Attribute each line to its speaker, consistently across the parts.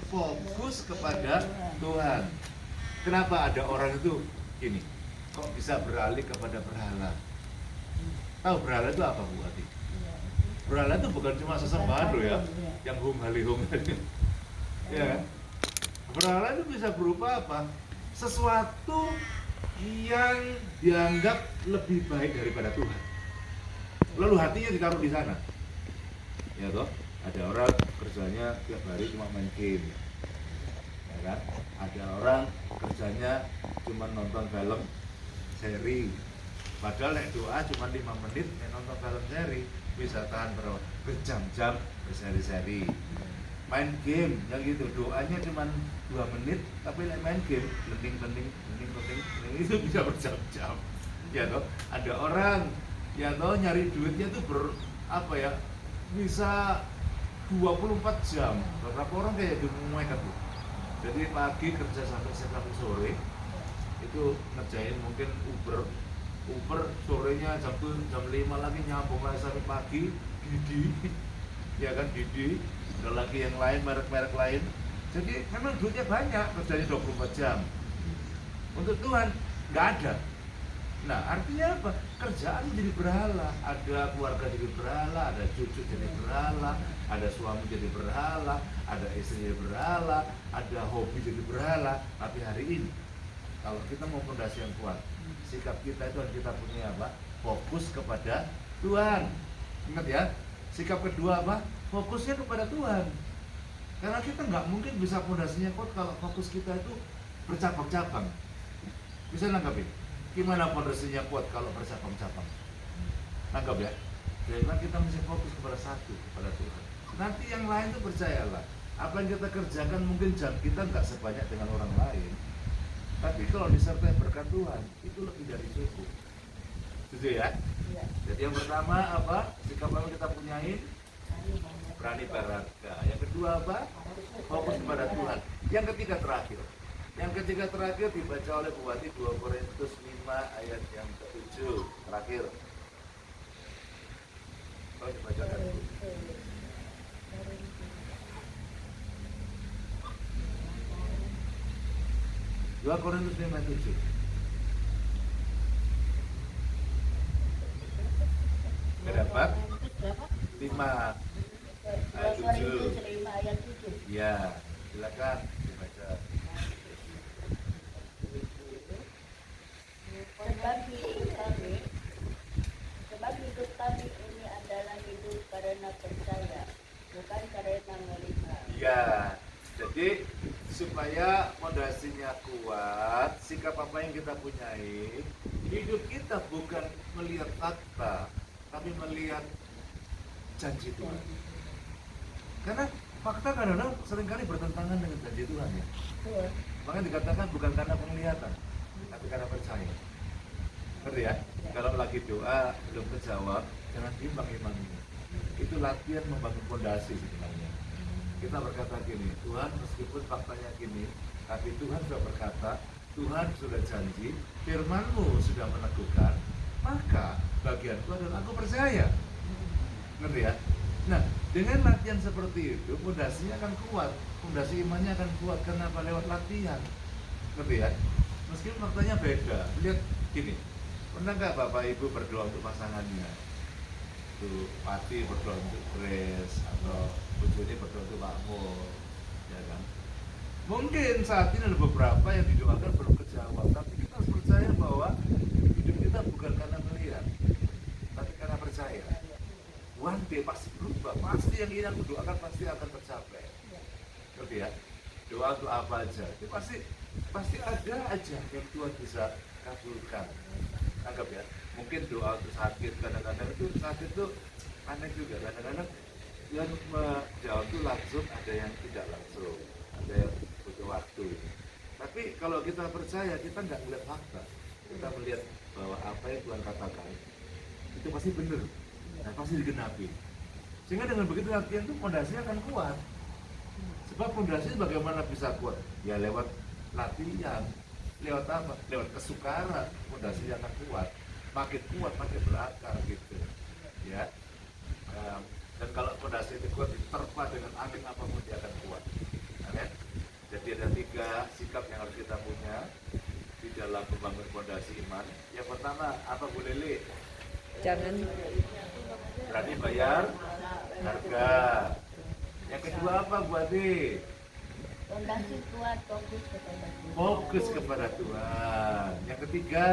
Speaker 1: fokus kepada Tuhan. Kenapa ada orang itu gini, kok bisa beralih kepada berhala? Tahu berhala itu apa, Bu Ati? Berhala itu bukan cuma sesembahan loh ya, yang hum ya kan? Berhala itu bisa berupa apa? Sesuatu yang dianggap lebih baik daripada Tuhan. Lalu hatinya ditaruh di sana. Ya toh, ada orang kerjanya tiap hari cuma main game. Ya kan? Ada orang kerjanya cuma nonton film seri. Padahal nek doa cuma 5 menit, nek nonton film seri bisa tahan berjam-jam berseri-seri. Main game yang gitu, doanya cuma 2 menit, tapi nek main game penting itu bisa berjam-jam. Ya toh, ada orang ya toh nyari duitnya tuh bisa 24 jam. Beberapa orang kayak gitu mereka tuh. Jadi pagi kerja sampai sore, itu ngerjain mungkin Uber sorenya jam 5 lagi nyambung lagi sampai pagi, Didi, ya kan Didi, ada lagi yang lain, merek-merek lain. Jadi memang duitnya banyak, kerjanya 24 jam. Untuk Tuhan nggak ada. Nah artinya apa? Kerjaan jadi berhala, ada keluarga jadi berhala, ada cucu jadi berhala, ada suami jadi berhala, ada istri jadi berhala, ada hobi jadi berhala. Tapi hari ini kalau kita mau fondasi yang kuat, sikap kita itu harus kita punya apa? Fokus kepada Tuhan. Ingat ya, sikap kedua apa? Fokusnya kepada Tuhan. Karena kita nggak mungkin bisa fondasinya kuat kalau fokus kita itu bercabang-cabang. Bisa nanggapin? Gimana fondasinya kuat kalau bercabang-cabang? Nanggap ya? Jadi kita mesti fokus kepada satu, kepada Tuhan. Nanti yang lain itu percayalah, apa yang kita kerjakan mungkin jam kita nggak sebanyak dengan orang lain, tapi kalau disertai berkat Tuhan itu lebih dari cukup. Setuju ya? Ya. Jadi yang pertama apa? Sikap apa kita punyain? Berani baraka. Yang kedua apa? Fokus kepada Tuhan. Yang ketiga terakhir dibaca oleh Bu Wati 2 Korintus 5 ayat yang ke-7 terakhir. Oh, dibacakan Bu. 2 Korintus 5:7. Dapat 5 ayat 7. Ya, silakan dibaca.
Speaker 2: Sebab hidup kami ini adalah hidup karena percaya, bukan karena melihat.
Speaker 1: Ya, jadi supaya fondasinya kuat, sikap apa yang kita punyai, hidup kita bukan melihat fakta, tapi melihat janji Tuhan. Karena fakta kadang-kadang seringkali bertentangan dengan janji Tuhan ya. Makanya dikatakan bukan karena penglihatan, tapi karena percaya. Ngerti ya? Kalau lagi doa belum terjawab, jangan bimbang-bimbangnya. Itu latihan membangun fondasi sebenarnya. Kita berkata gini, Tuhan meskipun faktanya gini, tapi Tuhan sudah berkata, Tuhan sudah janji, firman-Mu sudah meneguhkan, maka bagianku adalah aku percaya. Ngerti ya? Nah, dengan latihan seperti itu, fondasinya akan kuat, fondasi imannya akan kuat. Kenapa? Lewat latihan. Ngerti ya? Meskipun faktanya beda. Lihat gini, pernah nggak Bapak Ibu berdoa untuk pasangannya? Itu Pati berdoa untuk Grace, atau Bujuni berdoa untuk Pak Mo, ya kan? Mungkin saat ini ada beberapa yang didoakan belum kejawab, tapi kita harus percaya bahwa hidup kita bukan karena melihat, tapi karena percaya. One day pasti berubah, pasti yang ini aku doakan pasti akan tercapai. Ngerti ya? Doa untuk apa aja, itu pasti ada aja yang Tuhan bisa kabulkan. Anggap ya, mungkin doa untuk sakit, kadang-kadang itu sakit tuh aneh juga, kadang-kadang yang menjawab itu langsung, ada yang tidak langsung, ada yang butuh waktu. Tapi kalau kita percaya, kita nggak melihat fakta, kita melihat bahwa apa yang Tuhan katakan itu pasti benar dan pasti digenapi. Sehingga dengan begitu latihan itu fondasinya akan kuat. Sebab fondasinya bagaimana bisa kuat? Ya lewat latihan. Lewat apa? Lewat kesukaran, fondasinya akan kuat. Makin kuat, makin berakar gitu. Ya. Dan kalau fondasi itu kuat diterpa dengan angin apapun dia akan kuat. Amin. tiga sikap yang harus kita punya di dalam membangun fondasi iman. Yang pertama, apa Bu Lili?
Speaker 3: Jangan
Speaker 1: Berani bayar harga. Yang kedua apa Bu Ade?
Speaker 2: Fondasi kuat, fokus kepada Tuhan.
Speaker 1: Fokus kepada Tuhan. Yang ketiga,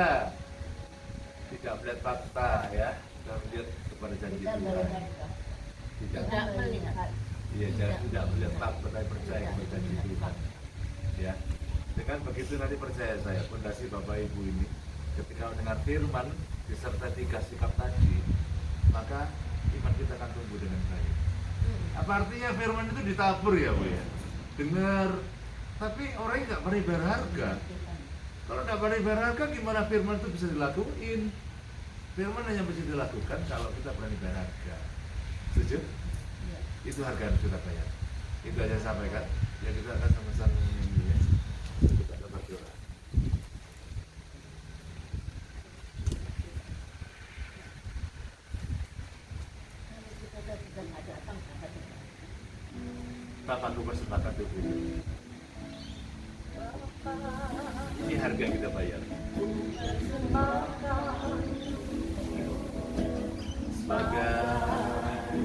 Speaker 1: tidak melihat fakta ya, tidak melihat kepada janji
Speaker 2: Kita
Speaker 1: Tuhan.
Speaker 2: berharga.
Speaker 1: Tidak,
Speaker 2: melihat.
Speaker 1: iya, jangan tidak melihat fakta tapi percaya kepada janji Tuhan. Ya, dengan begitu nanti percaya saya, fondasi Bapak Ibu ini ketika mendengar firman disertai tiga sikap tadi, maka iman kita akan tumbuh dengan baik. Apa artinya firman itu ditabur ya Bu ya? Dengar, tapi orangnya nggak pernah berharga. Kalau nggak pernah berharga, gimana firman itu bisa dilakuin? Firman hanya bisa dilakukan kalau kita berani berharga. Setuju? Itu harga yang kita bayar. Itu aja sampaikan. Ya kita akan sama-sama menyanyi ya. Kita akan berdoa. Bapak aku persembahkan tubuh ini. Ini harga yang kita bayar. Sebagai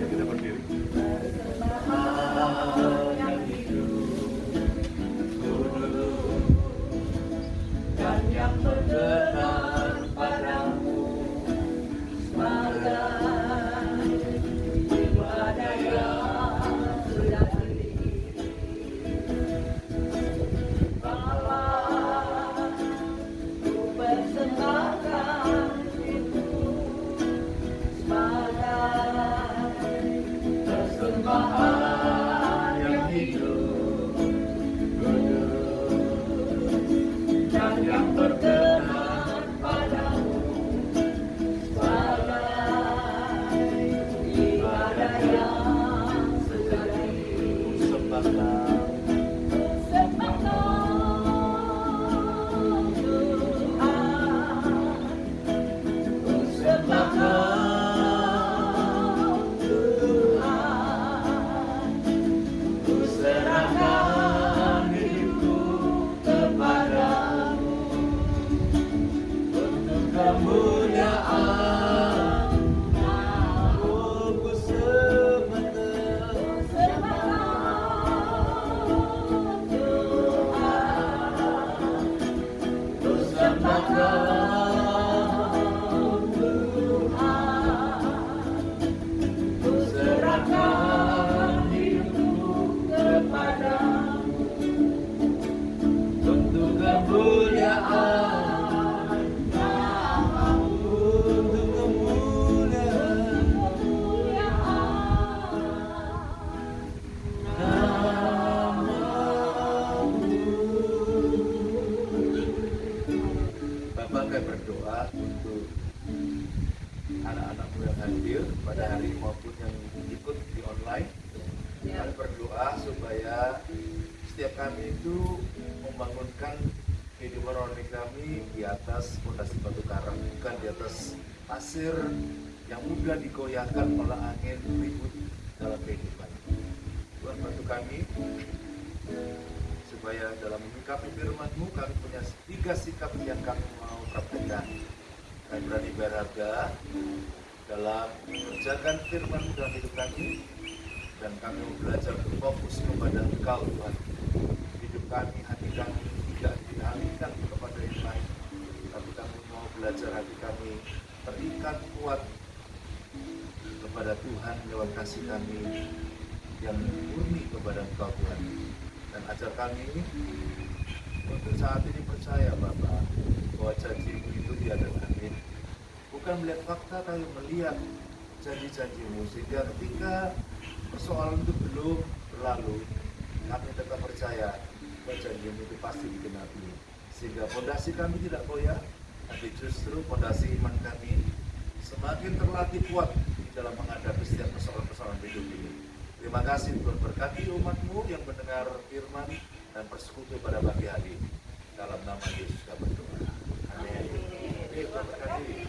Speaker 1: ya kita berdiri. Dan yang berkenan padamu sebagai ibadah yang sudah persembahan yang hidup, kudus, dan yang berkenan padamu sebagai ibadah yang sejati. Serahkan hidupku kepadamu untuk kemuliaan namamu semata. Ku sembahkan Tuhan, ku serahkan kepadamu untuk kemuliaan namamu, untuk kemuliaan namamu. Bapak akan berdoa untuk anak-anakmu yang hadir pada hari maupun yang ikut di online. Kami berdoa supaya setiap kami itu membangunkan kehidupan rohani kami di atas fondasi batu karang, bukan di atas pasir yang mudah digoyahkan oleh angin ribut dalam kehidupan. Tuhan bantu kami supaya dalam menyikapi firman-Mu kami punya tiga sikap yang kami mau praktekkan. Kami berani berharga dalam mengerjakan firman dalam hidup kami, dan kami mau belajar berfokus kepada Engkau Tuhan. Hidup kami, hati kami tidak dialihkan kepada yang lain, tapi kami mau belajar hati kami terikat kuat kepada Tuhan lewat kasih kami yang murni kepada Engkau Tuhan. Dan ajar kami untuk saat ini percaya Bapa bahwa janji-Mu itu dia dan amin. Bukan melihat fakta tapi melihat janji-janji-Mu, sehingga ketika persoalan itu belum berlalu, kami tetap percaya bahwa janji-Mu itu pasti digenapi, sehingga fondasi kami tidak goyah, tapi justru fondasi iman kami semakin terlatih kuat di dalam menghadapi setiap persoalan-persoalan hidup ini. Terima kasih Tuhan, berkati umat-Mu yang mendengar firman dan bersekutu pada pagi hari. Dalam nama Yesus kami berdoa. Amin. Tuhan berkati.